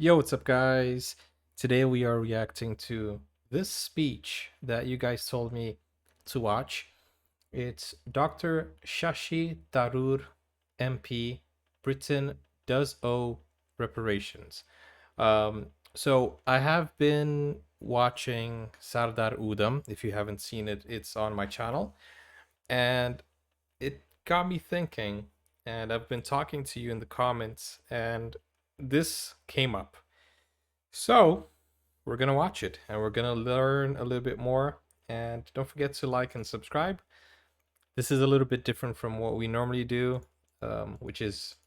Yo, what's up, guys? Today we are reacting to this speech that you guys told me to watch. It's Dr. Shashi Tharoor MP, Britain Does Owe Reparations. So I have been watching Sardar Udam. If you haven't seen it, it's on my channel. And it got me thinking, and I've been talking to you in the comments, and this came up. So we're gonna watch it and we're gonna learn a little bit more. And don't forget to like and subscribe. This is a little bit different from what we normally do, which is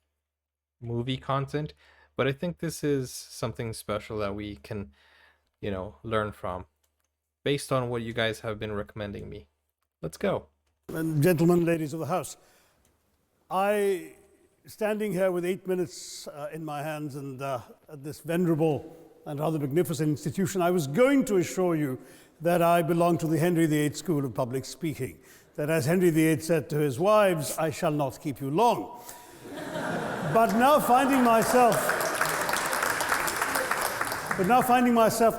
movie content. But I think this is something special that we can, learn from based on what you guys have been recommending me. Let's go. And gentlemen, ladies of the House, standing here with 8 minutes in my hands and at this venerable and rather magnificent institution, I was going to assure you that I belong to the Henry VIII School of Public Speaking, that as Henry VIII said to his wives, I shall not keep you long. But now finding myself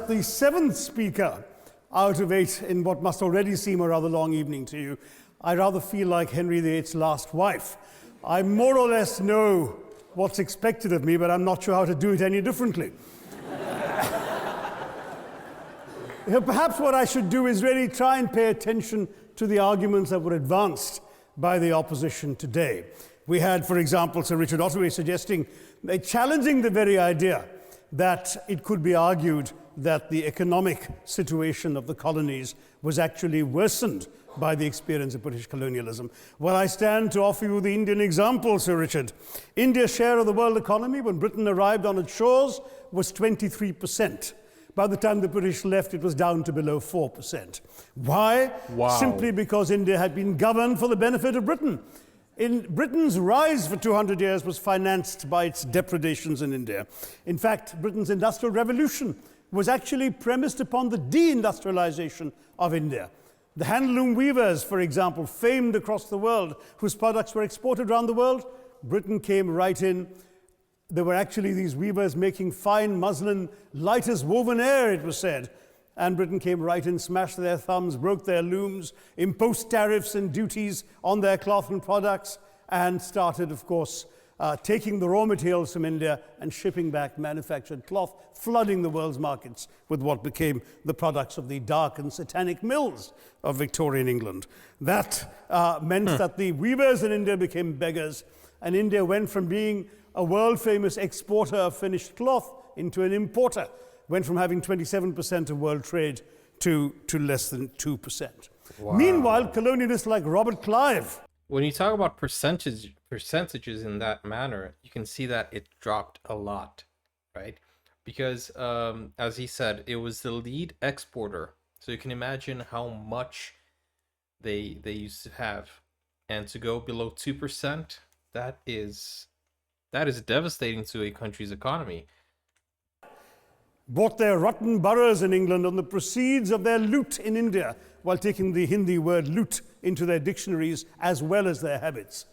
the seventh speaker out of 8 in what must already seem a rather long evening to you, I rather feel like Henry VIII's last wife. I more or less know what's expected of me, but I'm not sure how to do it any differently. Perhaps what I should do is really try and pay attention to the arguments that were advanced by the opposition today. We had, for example, Sir Richard Ottaway challenging the very idea that it could be argued that the economic situation of the colonies was actually worsened by the experience of British colonialism. Well, I stand to offer you the Indian example, Sir Richard. India's share of the world economy when Britain arrived on its shores was 23%. By the time the British left, it was down to below 4%. Why? Wow. Simply because India had been governed for the benefit of Britain. Britain's rise for 200 years was financed by its depredations in India. In fact, Britain's industrial revolution was actually premised upon the deindustrialization of India. The handloom weavers, for example, famed across the world, whose products were exported around the world, Britain came right in. There were actually these weavers making fine muslin, light as woven air, it was said. And Britain came right in, smashed their thumbs, broke their looms, imposed tariffs and duties on their cloth and products, and started, of course, taking the raw materials from India and shipping back manufactured cloth, flooding the world's markets with what became the products of the dark and satanic mills of Victorian England. That meant that the weavers in India became beggars, and India went from being a world-famous exporter of finished cloth into an importer, went from having 27% of world trade to less than 2%. Wow. Meanwhile, colonialists like Robert Clive. When you talk about percentages in that manner, you can see that it dropped a lot, right? Because as he said, it was the lead exporter. So you can imagine how much they used to have. And to go below 2%, that is devastating to a country's economy. Bought their rotten boroughs in England on the proceeds of their loot in India, while taking the Hindi word loot into their dictionaries as well as their habits.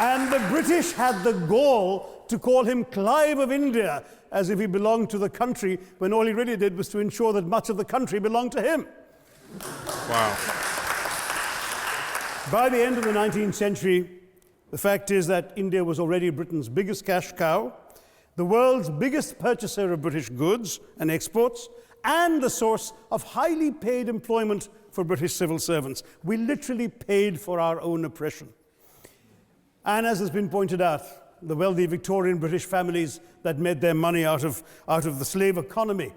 And the British had the gall to call him Clive of India, as if he belonged to the country, when all he really did was to ensure that much of the country belonged to him. Wow. By the end of the 19th century, the fact is that India was already Britain's biggest cash cow, the world's biggest purchaser of British goods and exports, and the source of highly paid employment for British civil servants. We literally paid for our own oppression. And as has been pointed out, the wealthy Victorian British families that made their money out of the slave economy,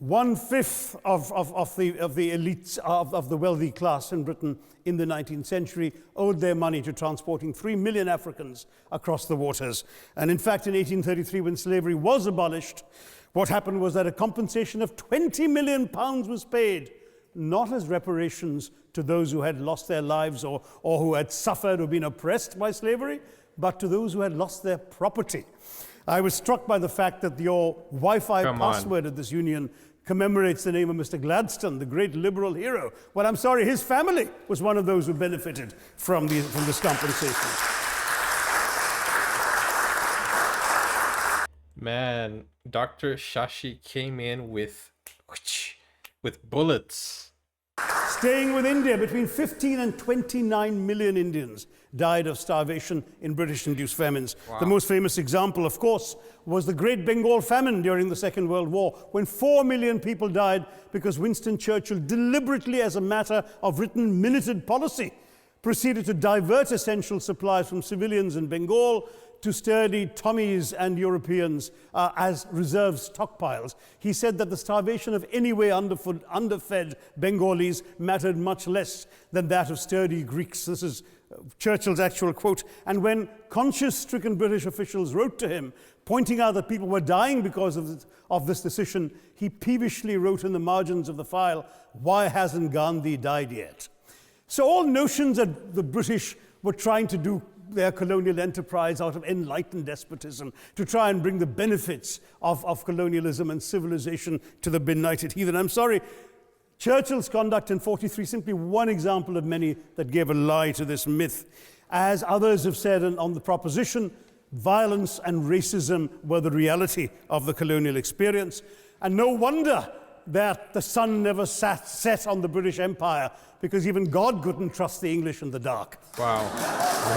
1/5 of the elites of the wealthy class in Britain in the 19th century owed their money to transporting 3 million Africans across the waters. And in fact, in 1833, when slavery was abolished, what happened was that a compensation of £20 million was paid, not as reparations to those who had lost their lives or who had suffered or been oppressed by slavery, but to those who had lost their property. I was struck by the fact that your Wi-Fi password at this union commemorates the name of Mr. Gladstone, the great liberal hero. Well, I'm sorry, his family was one of those who benefited from this compensation. Man, Dr. Shashi came in with bullets. Staying with India, between 15 and 29 million Indians died of starvation in British-induced famines. Wow. The most famous example, of course, was the Great Bengal Famine during the Second World War, when 4 million people died because Winston Churchill, deliberately as a matter of written minuted policy, proceeded to divert essential supplies from civilians in Bengal to sturdy Tommies and Europeans as reserve stockpiles. He said that the starvation of anyway underfed Bengalis mattered much less than that of sturdy Greeks. This is Churchill's actual quote. And when conscience-stricken British officials wrote to him, pointing out that people were dying because of this decision, he peevishly wrote in the margins of the file, "Why hasn't Gandhi died yet?" So all notions that the British were trying to do their colonial enterprise out of enlightened despotism to try and bring the benefits of colonialism and civilization to the benighted heathen. I'm sorry, Churchill's conduct in 43 is simply one example of many that gave a lie to this myth. As others have said on the proposition, violence and racism were the reality of the colonial experience. And no wonder that the sun never set on the British Empire, because even God couldn't trust the English in the dark. Wow.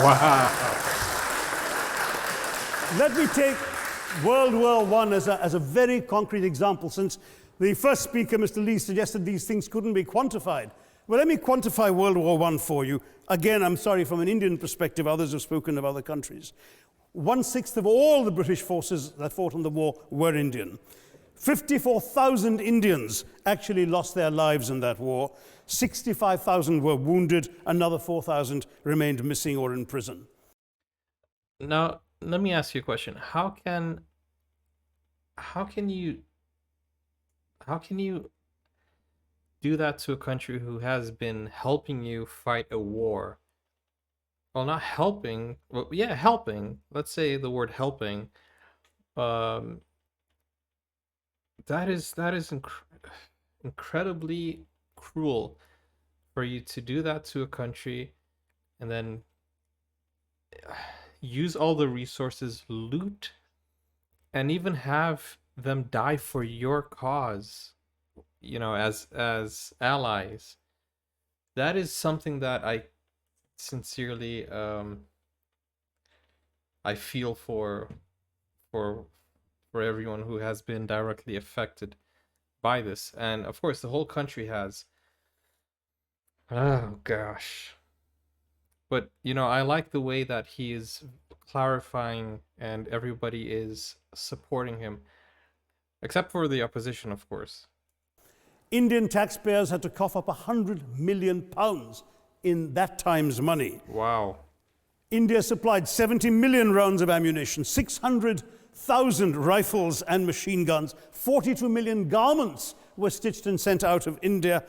Wow. Let me take World War I as a very concrete example, since the first speaker, Mr. Lee, suggested these things couldn't be quantified. Well, let me quantify World War I for you. Again, I'm sorry, from an Indian perspective, others have spoken of other countries. 1/6 of all the British forces that fought in the war were Indian. 54,000 Indians actually lost their lives in that war. 65,000 were wounded. Another 4,000 remained missing or in prison. Now, let me ask you a question. How can you do that to a country who has been helping you fight a war? Well, not helping. Well, yeah, helping. Let's say the word helping. That is incredibly cruel for you to do that to a country and then use all the resources, loot, and even have them die for your cause, you know, as allies. That is something that I sincerely I feel for everyone who has been directly affected by this. And of course the whole country has. Oh gosh. But you know, I like the way that he is clarifying and everybody is supporting him, except for the opposition, of course. Indian taxpayers had to cough up £100 million in that time's money. Wow. India supplied 70 million rounds of ammunition, 600,000 rifles and machine guns, 42 million garments were stitched and sent out of India,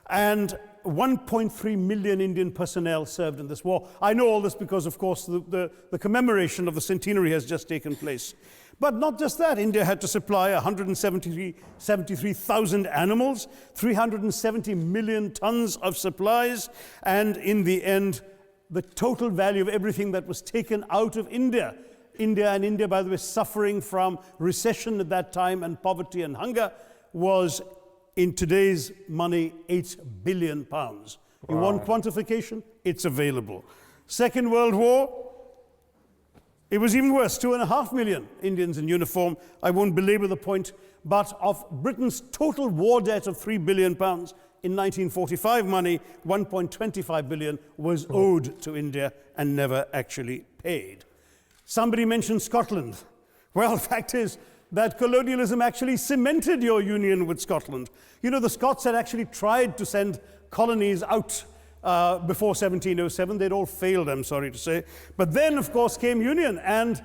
and 1.3 million Indian personnel served in this war. I know all this because, of course, the commemoration of the centenary has just taken place. But not just that, India had to supply 173,000 animals, 370 million tons of supplies, and in the end, the total value of everything that was taken out of India, India, by the way, suffering from recession at that time and poverty and hunger, was, in today's money, £8 billion. Wow. You want quantification? It's available. Second World War, it was even worse, 2.5 million Indians in uniform. I won't belabor the point, but of Britain's total war debt of £3 billion, in 1945 money, 1.25 billion was owed to India and never actually paid. Somebody mentioned Scotland. Well, the fact is that colonialism actually cemented your union with Scotland. You know, the Scots had actually tried to send colonies out before 1707. They'd all failed, I'm sorry to say. But then, of course, came union, and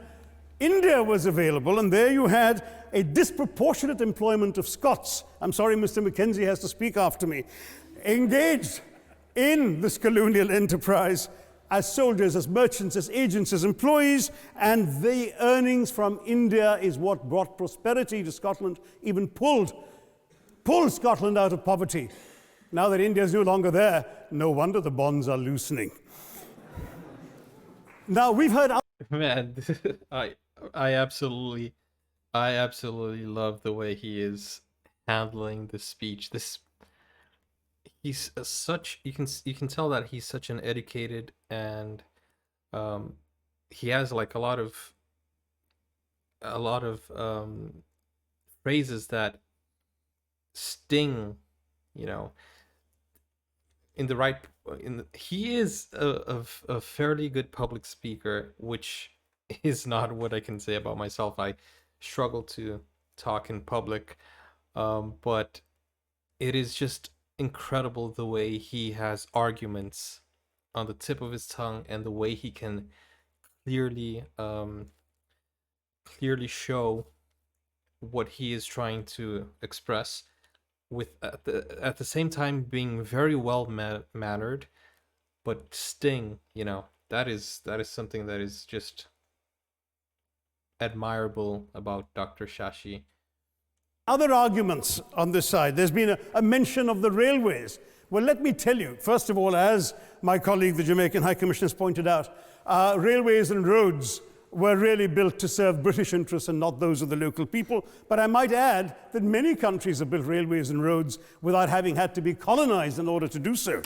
India was available, and there you had a disproportionate employment of Scots. I'm sorry, Mr. Mackenzie has to speak after me. Engaged in this colonial enterprise as soldiers, as merchants, as agents, as employees, and the earnings from India is what brought prosperity to Scotland, even pulled pull Scotland out of poverty. Now that India is no longer there, no wonder the bonds are loosening. Now, we've heard... Man, I absolutely love the way he is handling the speech. He's such, you can tell that he's such an educated, and he has like a lot of phrases that sting, you know, in the right. He is a fairly good public speaker, which is not what I can say about myself. I struggle to talk in public, but it is just incredible the way he has arguments on the tip of his tongue, and the way he can clearly show what he is trying to express, with at the same time being very well mannered, but sting, you know, that is something that is just admirable about Dr. Shashi. Other arguments on this side. There's been a mention of the railways. Well, let me tell you, first of all, as my colleague, the Jamaican High Commissioner, has pointed out, railways and roads were really built to serve British interests and not those of the local people. But I might add that many countries have built railways and roads without having had to be colonized in order to do so.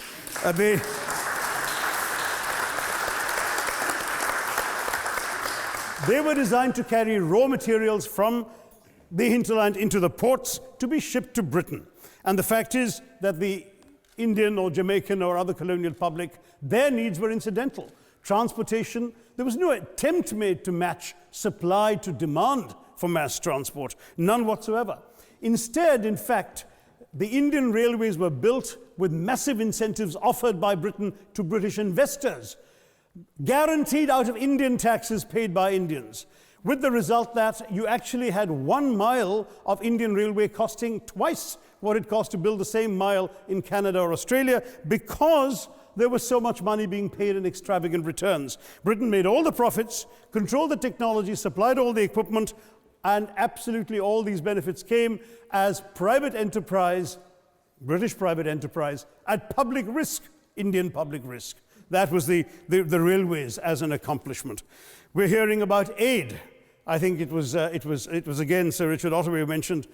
They were designed to carry raw materials from the hinterland into the ports to be shipped to Britain. And the fact is that the Indian or Jamaican or other colonial public, their needs were incidental. Transportation, there was no attempt made to match supply to demand for mass transport, none whatsoever. Instead, in fact, the Indian railways were built with massive incentives offered by Britain to British investors, guaranteed out of Indian taxes paid by Indians, with the result that you actually had 1 mile of Indian railway costing twice what it cost to build the same mile in Canada or Australia, because there was so much money being paid in extravagant returns. Britain made all the profits, controlled the technology, supplied all the equipment, and absolutely all these benefits came as private enterprise, British private enterprise, at public risk, Indian public risk. That was the railways as an accomplishment. We're hearing about aid. I think it was again Sir Richard Ottaway who mentioned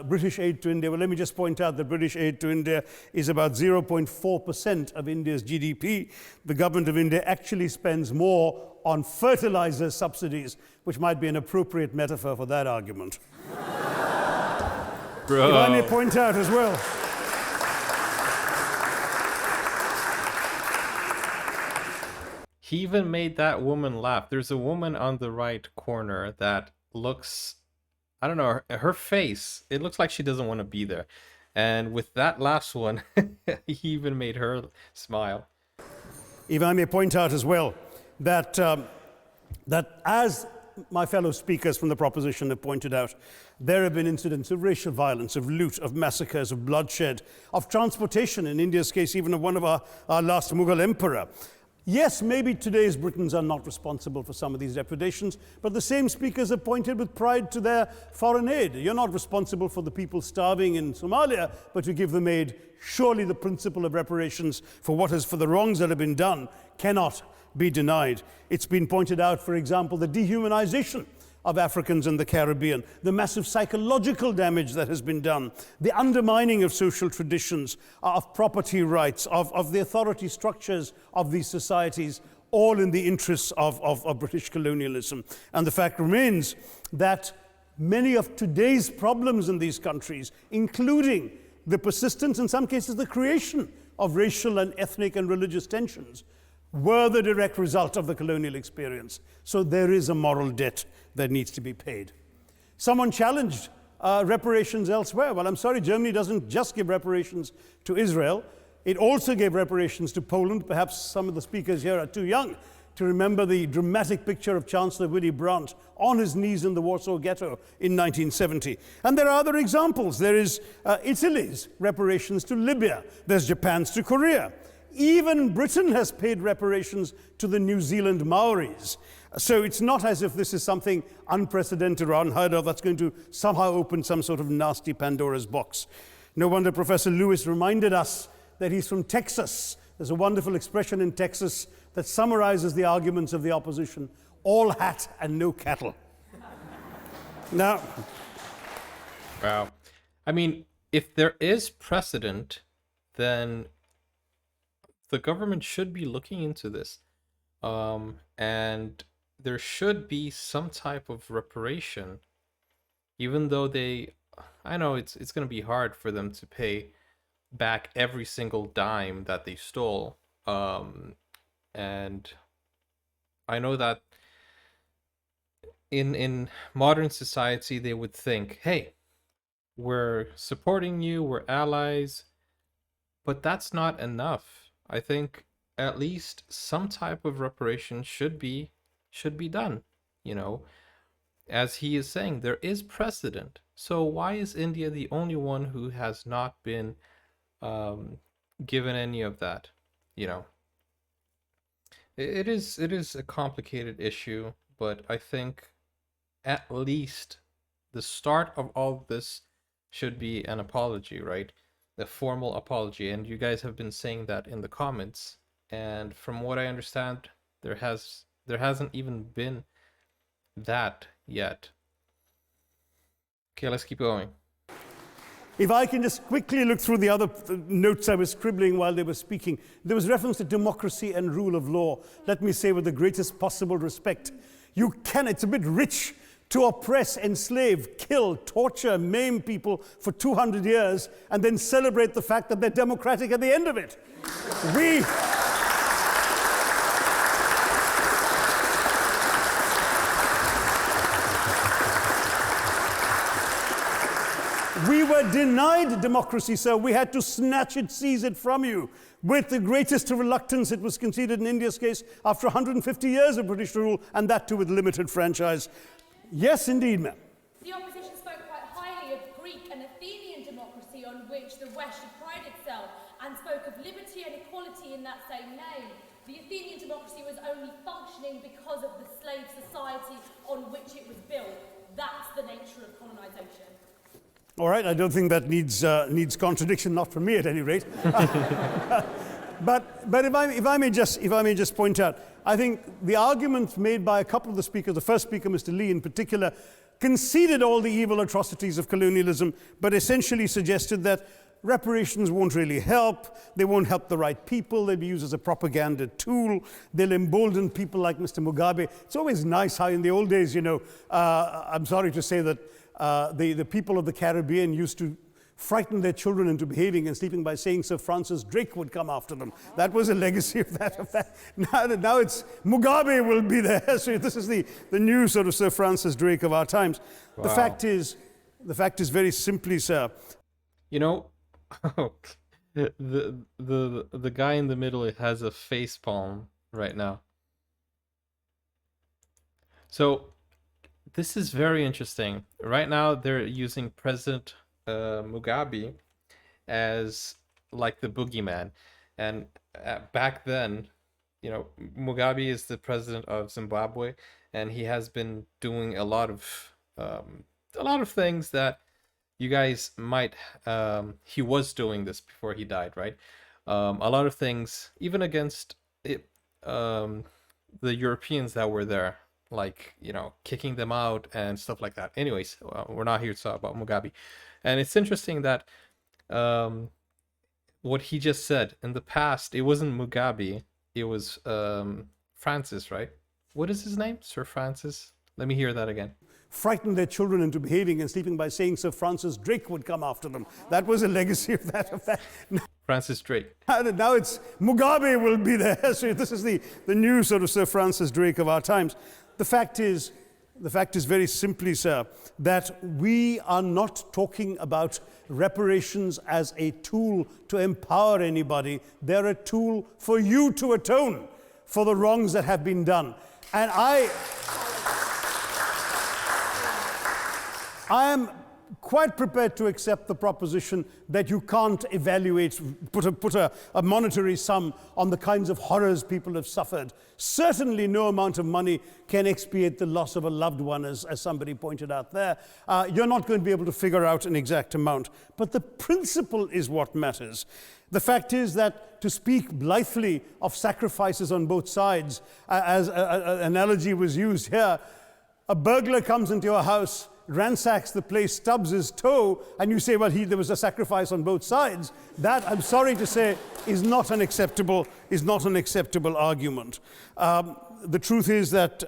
British aid to India. Well, let me just point out that British aid to India is about 0.4% of India's GDP. The government of India actually spends more on fertilizer subsidies, which might be an appropriate metaphor for that argument. Bro. If I may point out as well, he even made that woman laugh. There's a woman on the right corner that looks, I don't know, her face, it looks like she doesn't want to be there. And with that last one, he even made her smile. if I may point out as well, that as my fellow speakers from the proposition have pointed out, there have been incidents of racial violence, of loot, of massacres, of bloodshed, of transportation, in India's case, even of one of our last Mughal emperor. Yes, maybe today's Britons are not responsible for some of these depredations, but the same speakers have pointed with pride to their foreign aid. You're not responsible for the people starving in Somalia, but you give them aid. Surely the principle of reparations for the wrongs that have been done cannot be denied. It's been pointed out, for example, the dehumanization of Africans in the Caribbean, the massive psychological damage that has been done, the undermining of social traditions, of property rights, of the authority structures of these societies, all in the interests of British colonialism. And the fact remains that many of today's problems in these countries, including the persistence, in some cases the creation of racial and ethnic and religious tensions, were the direct result of the colonial experience. So there is a moral debt that needs to be paid. Someone challenged reparations elsewhere. Well, I'm sorry, Germany doesn't just give reparations to Israel. It also gave reparations to Poland. Perhaps some of the speakers here are too young to remember the dramatic picture of Chancellor Willy Brandt on his knees in the Warsaw Ghetto in 1970. And there are other examples. There is Italy's reparations to Libya. There's Japan's to Korea. Even Britain has paid reparations to the New Zealand Maoris. So it's not as if this is something unprecedented or unheard of that's going to somehow open some sort of nasty Pandora's box. No wonder Professor Lewis reminded us that he's from Texas. There's a wonderful expression in Texas that summarizes the arguments of the opposition: all hat and no cattle. Now, Wow. I mean, if there is precedent, then the government should be looking into this. And there should be some type of reparation, even though I know it's going to be hard for them to pay back every single dime that they stole. And I know that in modern society, they would think, hey, we're supporting you, we're allies, but that's not enough. I think at least some type of reparation should be done. You know, as he is saying, there is precedent. So why is India the only one who has not been given any of that? You know, it is a complicated issue, but I think at least the start of all this should be an apology, right? A formal apology. And you guys have been saying that in the comments. And from what I understand, there hasn't even been that yet. Okay, let's keep going. if I can just quickly look through the other notes I was scribbling while they were speaking, there was reference to democracy and rule of law. Let me say with the greatest possible respect, it's a bit rich to oppress, enslave, kill, torture, maim people for 200 years and then celebrate the fact that they're democratic at the end of it. We were denied democracy, sir. We had to snatch it, seize it from you. With the greatest reluctance, it was conceded in India's case after 150 years of British rule, and that too with limited franchise. Yes, indeed, ma'am. The opposition spoke quite highly of Greek and Athenian democracy on which the West should pride itself, and spoke of liberty and equality in that same name. The Athenian democracy was only functioning because of the slave society on which it was built. That's the nature of colonisation. All right, I don't think that needs contradiction, not from me at any rate. But if I may just point out, I think the argument made by a couple of the speakers, the first speaker, Mr. Lee in particular, conceded all the evil atrocities of colonialism, but essentially suggested that reparations won't really help, they won't help the right people, they'll be used as a propaganda tool, they'll embolden people like Mr. Mugabe. It's always nice how in the old days, I'm sorry to say that the people of the Caribbean used to frighten their children into behaving and sleeping by saying Sir Francis Drake would come after them. That was a legacy of that. Now it's Mugabe will be there. So this is the new sort of Sir Francis Drake of our times. Wow. The fact is very simply, sir. The guy in the middle has a face palm right now. So this is very interesting. Right now they're using President Mugabe as like the boogeyman, and back then, Mugabe is the president of Zimbabwe, and he has been doing a lot of things that you guys might he was doing this before he died, right? A lot of things, even against it, the Europeans that were there, like, kicking them out and stuff like that. Anyways, we're not here to talk about Mugabe. And it's interesting that what he just said, in the past, it wasn't Mugabe, it was Francis, right? What is his name? Sir Francis? Let me hear that again. Frighten their children into behaving and sleeping by saying Sir Francis Drake would come after them. That was a legacy of that. Francis Drake. Now it's Mugabe will be there. So this is the new sort of Sir Francis Drake of our times. The fact is very simply, sir, that we are not talking about reparations as a tool to empower anybody. They're a tool for you to atone for the wrongs that have been done. And I am quite prepared to accept the proposition that you can't evaluate, put a monetary sum on the kinds of horrors people have suffered. Certainly no amount of money can expiate the loss of a loved one, as somebody pointed out there. You're not going to be able to figure out an exact amount, but the principle is what matters. The fact is that to speak blithely of sacrifices on both sides, as an analogy was used here, a burglar comes into your house, ransacks the place, stubs his toe, and you say, well, there was a sacrifice on both sides. That, I'm sorry to say, is not an acceptable argument. The truth is that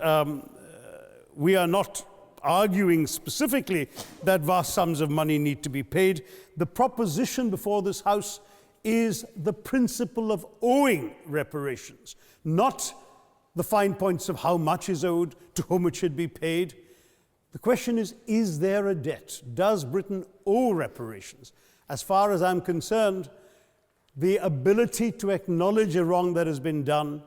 we are not arguing specifically that vast sums of money need to be paid. The proposition before this House is the principle of owing reparations, not the fine points of how much is owed, to whom it should be paid. The question is there a debt? Does Britain owe reparations? As far as I'm concerned, the ability to acknowledge a wrong that has been done,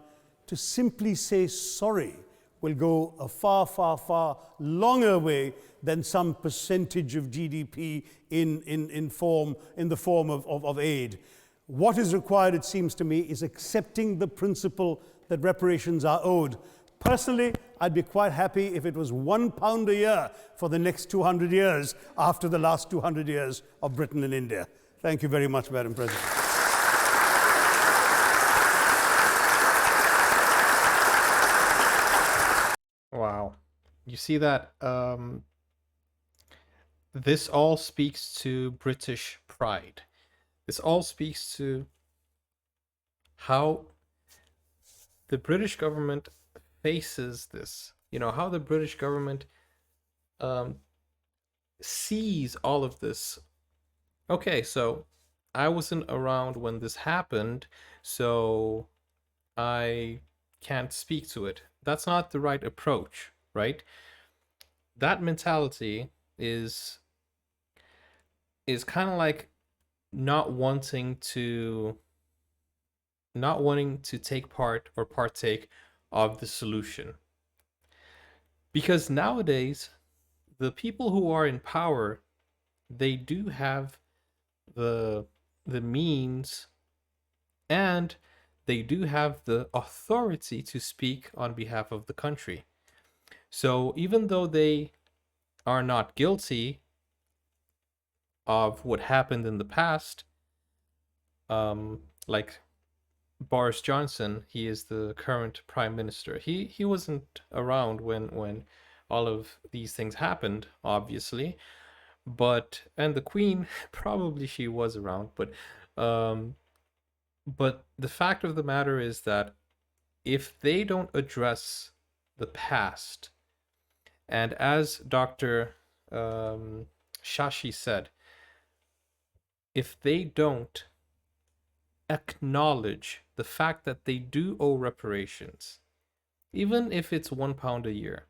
to simply say sorry, will go a far, far, far longer way than some percentage of GDP in the form of aid. What is required, it seems to me, is accepting the principle that reparations are owed. Personally, I'd be quite happy if it was £1 a year for the next 200 years after the last 200 years of Britain and India. Thank you very much, Madam President. Wow. You see that this all speaks to British pride. This all speaks to how the British government faces this, how the British government sees all of this. Okay, so I wasn't around when this happened, so I can't speak to it. That's not the right approach, right? That mentality is kind of like not wanting to take part or partake of the solution. Because nowadays, the people who are in power, they do have the means, and they do have the authority to speak on behalf of the country. So even though they are not guilty of what happened in the past, like Boris Johnson, he is the current prime minister. He wasn't around when all of these things happened, obviously, and the Queen, probably she was around, but the fact of the matter is that if they don't address the past, and as Dr. Shashi said, if they don't acknowledge the fact that they do owe reparations, even if it's £1 a year,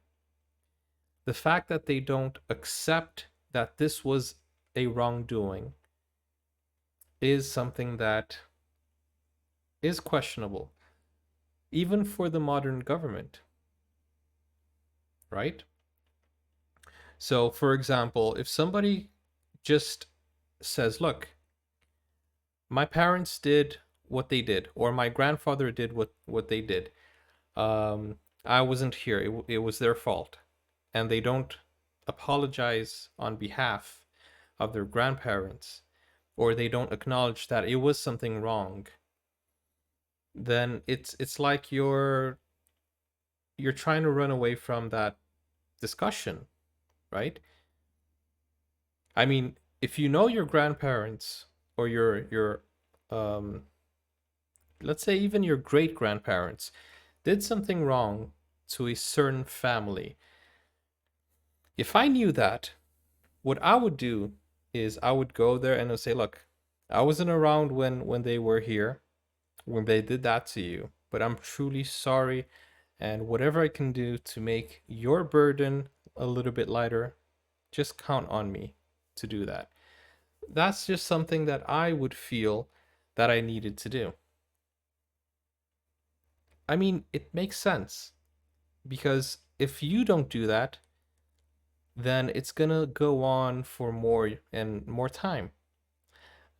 the fact that they don't accept that this was a wrongdoing is something that is questionable, even for the modern government, right? So, for example, if somebody just says, look, my parents did what they did, or my grandfather did what they did. I wasn't here. It was their fault. And they don't apologize on behalf of their grandparents, or they don't acknowledge that it was something wrong, then it's like you're trying to run away from that discussion, right? I mean, if you know your grandparents, or your let's say even your great grandparents did something wrong to a certain family, if I knew that, what I would do is I would go there and I'd say, look, I wasn't around when they were here, when they did that to you, but I'm truly sorry, and whatever I can do to make your burden a little bit lighter, just count on me to do that. That's just something that I would feel that I needed to do. I mean, it makes sense, because if you don't do that, then it's gonna go on for more and more time.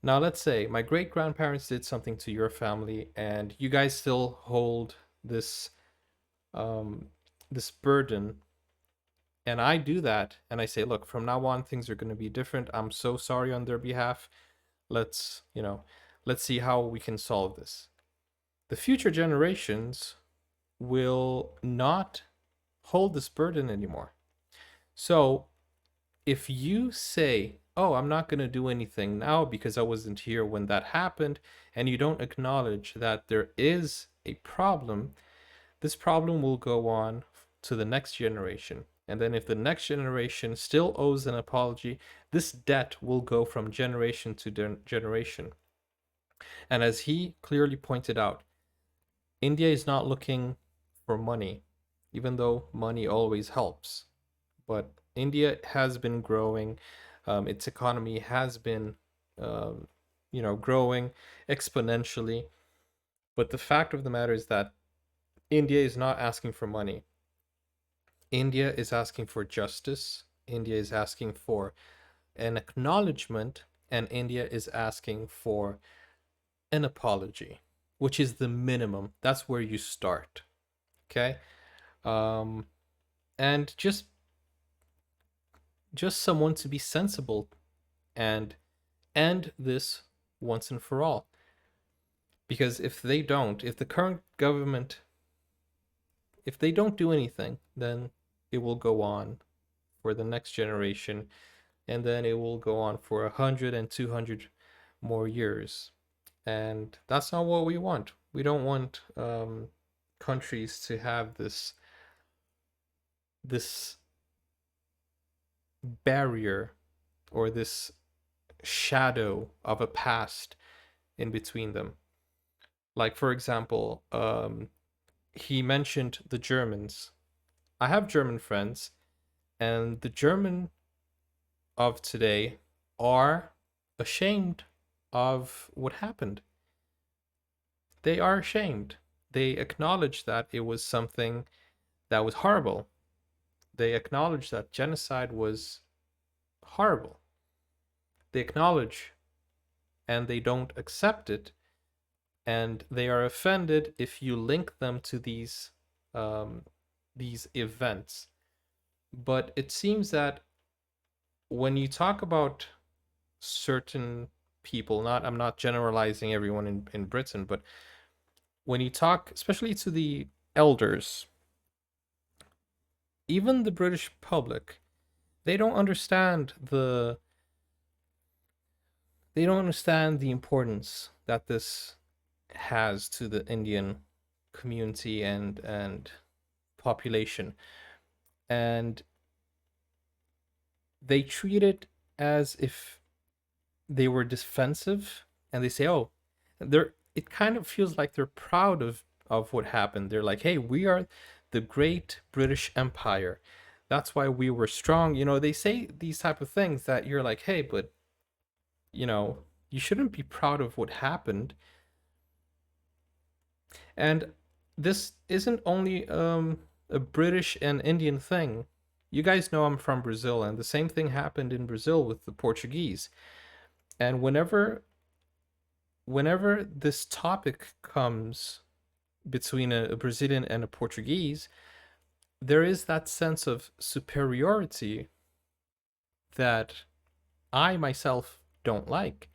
Now, let's say my great grandparents did something to your family, and you guys still hold this um, this burden, and I do that, and I say, look, from now on, things are going to be different. I'm so sorry on their behalf. Let's, let's see how we can solve this. The future generations will not hold this burden anymore. So if you say, oh, I'm not going to do anything now because I wasn't here when that happened, and you don't acknowledge that there is a problem, this problem will go on to the next generation. And then if the next generation still owes an apology, this debt will go from generation to generation. And as he clearly pointed out, India is not looking for money, even though money always helps. But India has been growing. Its economy has been, growing exponentially. But the fact of the matter is that India is not asking for money. India is asking for justice. India is asking for an acknowledgement, and India is asking for an apology, which is the minimum. That's where you start. Okay? Um, and just someone to be sensible and end this once and for all. Because if they don't, if the current government, if they don't do anything, then it will go on for the next generation, and then it will go on for 100 and 200 more years. And that's not what we want. We don't want countries to have this barrier or this shadow of a past in between them. Like, for example, he mentioned the Germans. I have German friends, and the German of today are ashamed of what happened. They are ashamed. They acknowledge that it was something that was horrible. They acknowledge that genocide was horrible. They acknowledge and they don't accept it, and they are offended if you link them to these events. But it seems that when you talk about certain people, I'm not generalizing everyone in Britain, but when you talk especially to the elders, even the British public, they don't understand the importance that this has to the Indian community and population. And they treat it as if they were defensive, and they say, oh, they're it kind of feels like they're proud of what happened. They're like, hey, we are the great British Empire. That's why we were strong. They say these type of things that you're like, hey, but you shouldn't be proud of what happened. And this isn't only a British and Indian thing. You guys know I'm from Brazil, and the same thing happened in Brazil with the Portuguese. And whenever this topic comes between a Brazilian and a Portuguese, there is that sense of superiority that I myself don't like.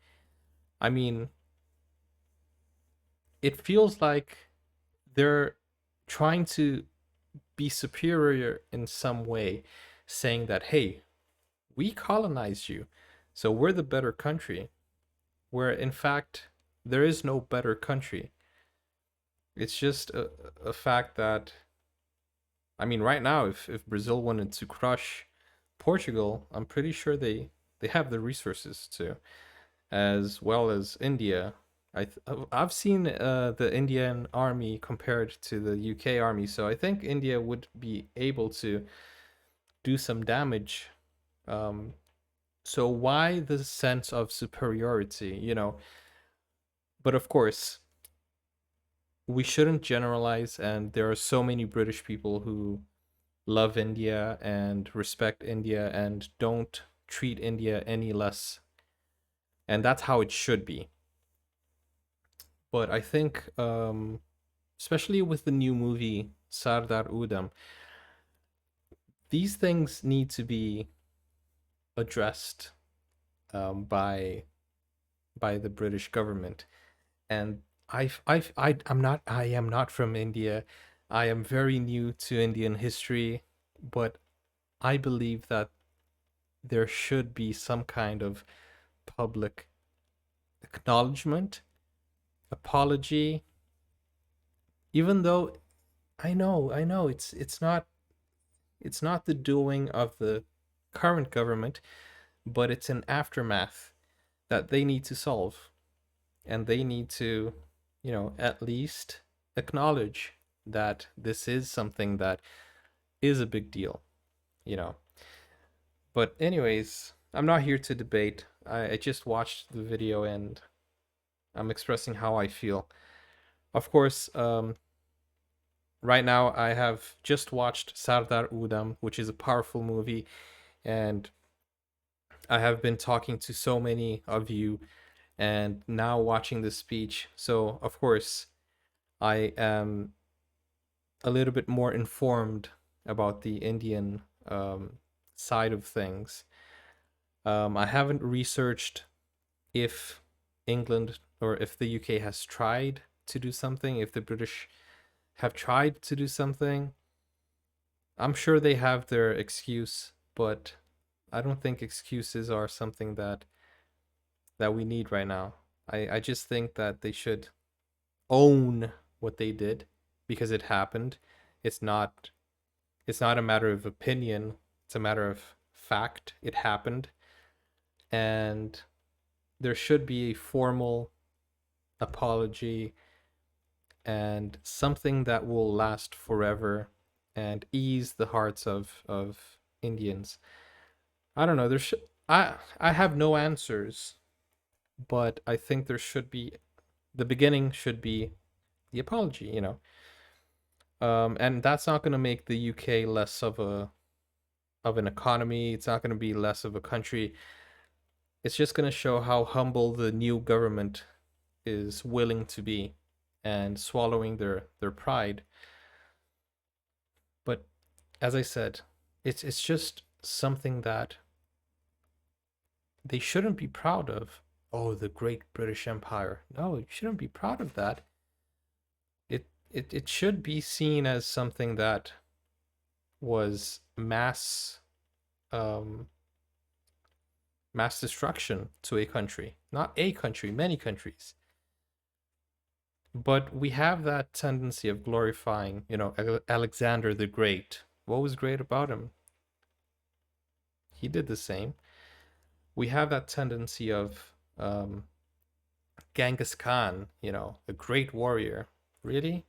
I mean, it feels like they're trying to be superior in some way, saying that, hey, we colonized you, so we're the better country, where in fact there is no better country. It's just a fact that, I mean, right now, if Brazil wanted to crush Portugal, I'm pretty sure they have the resources to, as well as India. I've seen the Indian army compared to the UK army, so I think India would be able to do some damage. So why the sense of superiority? But of course, we shouldn't generalize, and there are so many British people who love India and respect India and don't treat India any less. And that's how it should be. But I think, especially with the new movie Sardar Udam, these things need to be addressed by the British government. And I am not from India. I am very new to Indian history, but I believe that there should be some kind of public acknowledgement, apology, even though I know it's not the doing of the current government, but it's an aftermath that they need to solve, and they need to, at least acknowledge that this is something that is a big deal, you know. But anyways, I'm not here to debate. I just watched the video and I'm expressing how I feel. Of course, right now I have just watched Sardar Udam, which is a powerful movie, and I have been talking to so many of you and now watching this speech. So, of course, I am a little bit more informed about the Indian side of things. I haven't researched if England or if the UK has tried to do something, if the British have tried to do something. I'm sure they have their excuse, but I don't think excuses are something that we need right now. I just think that they should own what they did because it happened. It's not it's not a matter of opinion, it's a matter of fact. It happened. And there should be a formal apology and something that will last forever and ease the hearts of Indians. I don't know. I have no answers, but I think there should be the beginning should be the apology. And that's not going to make the UK less of an economy. It's not going to be less of a country. It's just going to show how humble the new government is willing to be and swallowing their pride. But as I said, it's just something that they shouldn't be proud of. Oh, the great British Empire. No, you shouldn't be proud of that. It should be seen as something that was mass destruction to a country. Not a country, many countries. But we have that tendency of glorifying, Alexander the Great. What was great about him? He did the same. We have that tendency of Genghis Khan, a great warrior. Really?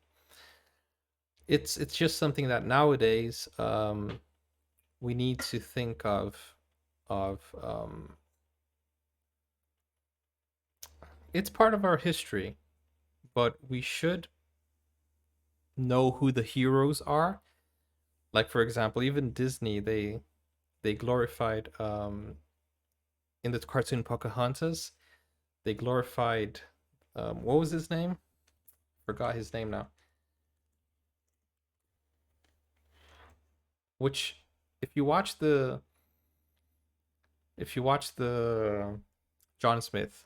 It's just something that nowadays we need to think of. It's part of our history, but we should know who the heroes are. Like, for example, even Disney, they glorified in the cartoon Pocahontas, they glorified what was his name? Forgot his name now. Which, if you watch the John Smith,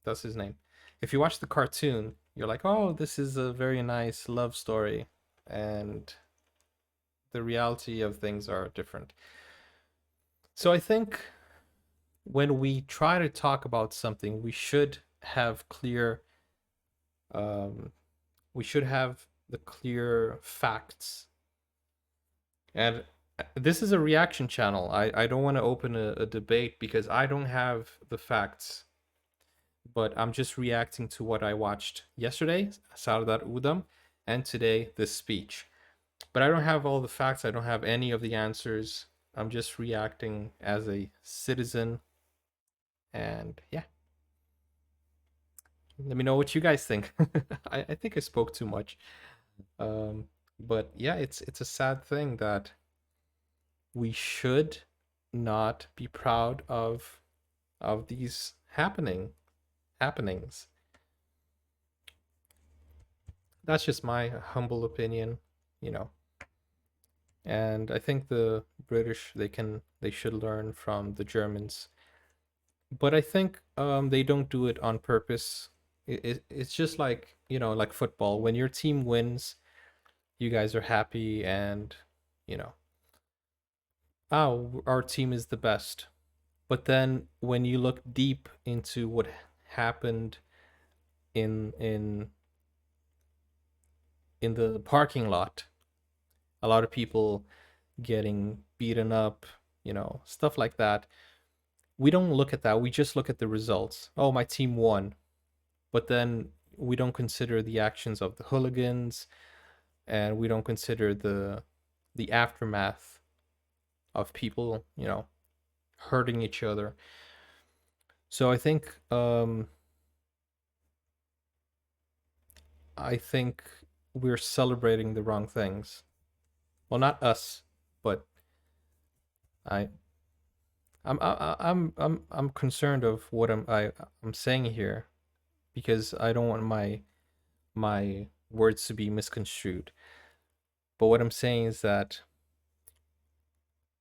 that's his name. If you watch the cartoon, you're like, oh, this is a very nice love story, and the reality of things are different. So I think when we try to talk about something, we should have we should have the clear facts. And this is a reaction channel. I don't want to open a debate because I don't have the facts, but I'm just reacting to what I watched yesterday, Sardar Udam, and today, this speech. But I don't have all the facts. I don't have any of the answers. I'm just reacting as a citizen. And yeah, let me know what you guys think. I think I spoke too much. But yeah, it's a sad thing that we should not be proud of these happenings. That's just my humble opinion, you know. And I think the British, they should learn from the Germans, but I think they don't do it on purpose. It's just like, you know, like football. When your team wins, you guys are happy, and you know, oh, our team is the best. But then when you look deep into what happened in in in the parking lot, a lot of people getting beaten up, you know, stuff like that. We don't look at that. We just look at the results. Oh, my team won. But then we don't consider the actions of the hooligans, and we don't consider the aftermath of people, you know, hurting each other. So I think we're celebrating the wrong things. Well, not us, but I I'm concerned of what I'm saying here, because I don't want my words to be misconstrued. But what I'm saying is that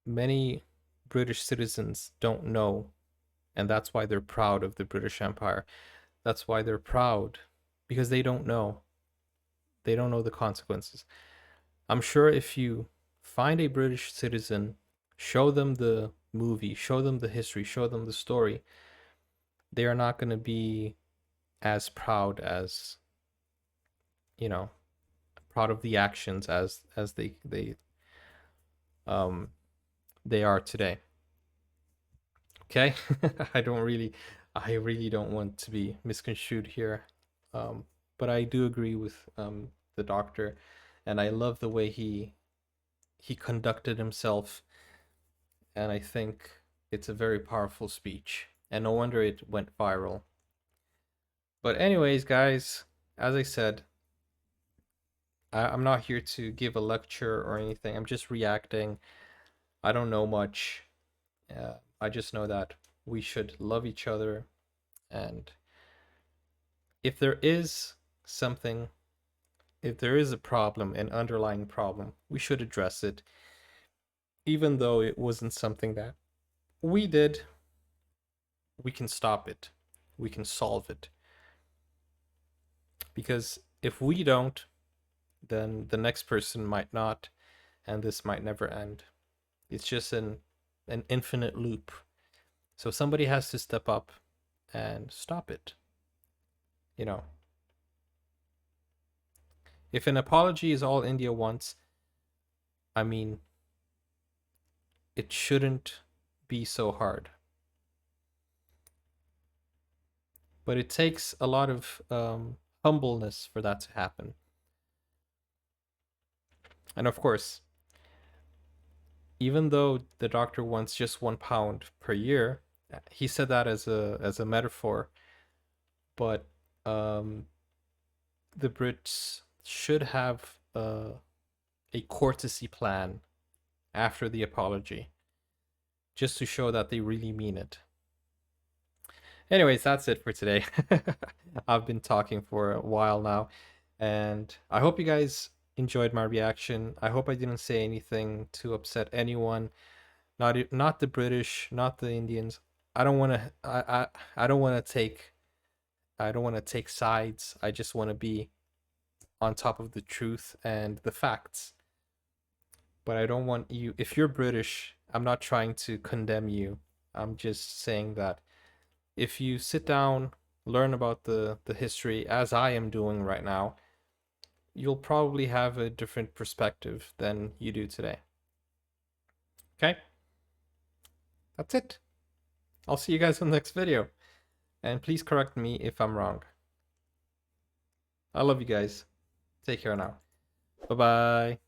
many British citizens don't know, and that's why they're proud of the British Empire. That's why they're proud, because they don't know. They don't know the consequences. I'm sure if you find a British citizen, show them the movie, show them the history, show them the story, they are not going to be as proud as, you know, proud of the actions as um they are today. Okay? I really don't want to be misconstrued here. But I do agree with the doctor, and I love the way he conducted himself, and I think it's a very powerful speech. And no wonder it went viral. But anyways, guys, as I said, I'm not here to give a lecture or anything. I'm just reacting. I don't know much. I just know that we should love each other, and if there is something, if there is a problem, an underlying problem, we should address it, even though it wasn't something that we did. We can stop it, we can solve it, because if we don't, then the next person might not, and this might never end. It's just an infinite loop. So somebody has to step up and stop it. You know, if an apology is all India wants, I mean, it shouldn't be so hard. But it takes a lot of humbleness for that to happen. And of course, even though the doctor wants just £1 per year, he said that as a metaphor. But the Brits should have a courtesy plan after the apology, just to show that they really mean it. Anyways, that's it for today. I've been talking for a while now, and I hope you guys enjoyed my reaction. I hope I didn't say anything to upset anyone. Not the British, not the Indians. I don't want to. I don't want to take. I don't want to take sides. I just want to be on top of the truth and the facts. But I don't want you. If you're British, I'm not trying to condemn you. I'm just saying that if you sit down, learn about the history as I am doing right now, you'll probably have a different perspective than you do today. Okay? That's it. I'll see you guys in the next video. And please correct me if I'm wrong. I love you guys. Take care now. Bye-bye.